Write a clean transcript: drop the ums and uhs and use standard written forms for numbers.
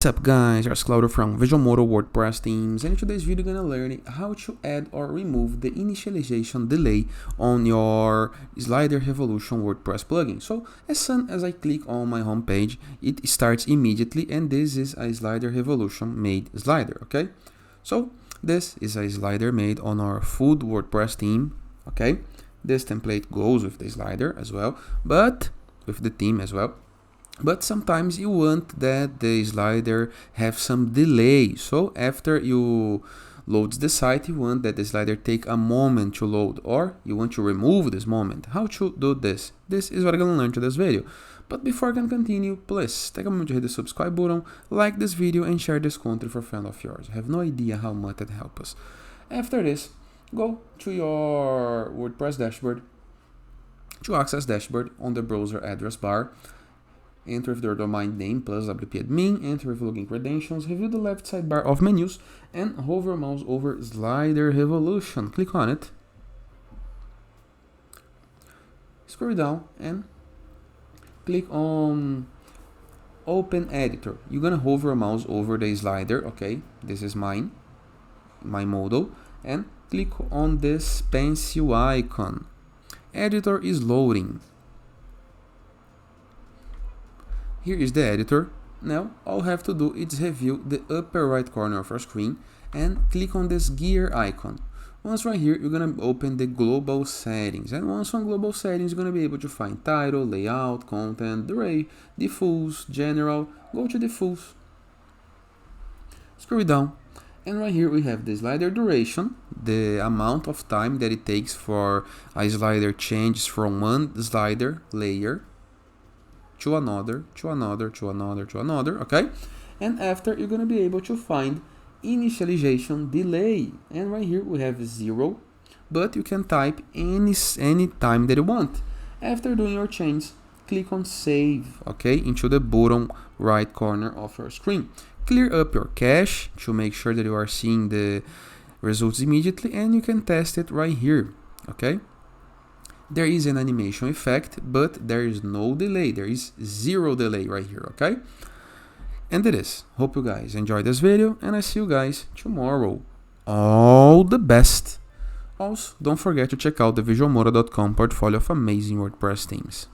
What's up guys, it's Slider from Visualmodo WordPress themes, and in today's video we're gonna learn how to add or remove the initialization delay on your Slider Revolution WordPress plugin. So as soon as I click on my home page, it starts immediately, and this is a Slider Revolution made slider, okay? So this is a slider made on our food WordPress theme, okay? This template goes with the slider as well, but with the theme as well. But sometimes you want that the slider have some delay. So after you load the site, you want that the slider take a moment to load, or you want to remove this moment. How to do this? This is what I'm going to learn to this video. But before I can continue, please take a moment to hit the subscribe button, like this video, and share this content for friends of yours. I have no idea how much that helps us. After this, go to your WordPress dashboard. To access dashboard on the browser address bar, enter with your domain name plus WP admin, enter with login credentials, review the left sidebar of menus, and hover mouse over Slider Revolution. Click on it. Scroll down and click on Open Editor. You're gonna hover a mouse over the slider, okay? This is my model, and click on this pencil icon. Editor is loading. Here is the editor. Now all you have to do is review the upper right corner of our screen and click on this gear icon. Once right here, you're going to open the global settings, and once on global settings, you're going to be able to find title, layout, content, array, diffuse, general. Go to diffuse, scroll down, and right here we have the slider duration, the amount of time that it takes for a slider changes from one slider layer to another, okay? And after, you're gonna be able to find initialization delay, and right here we have 0, but you can type any time that you want. After doing your change, click on save, okay, into the bottom right corner of your screen. Clear up your cache to make sure that you are seeing the results immediately, and you can test it right here, okay? There is an animation effect, but there is no delay. There is 0 delay right here, okay? And it is. Hope you guys enjoyed this video, and I see you guys tomorrow. All the best. Also, don't forget to check out the visualmodo.com portfolio of amazing WordPress themes.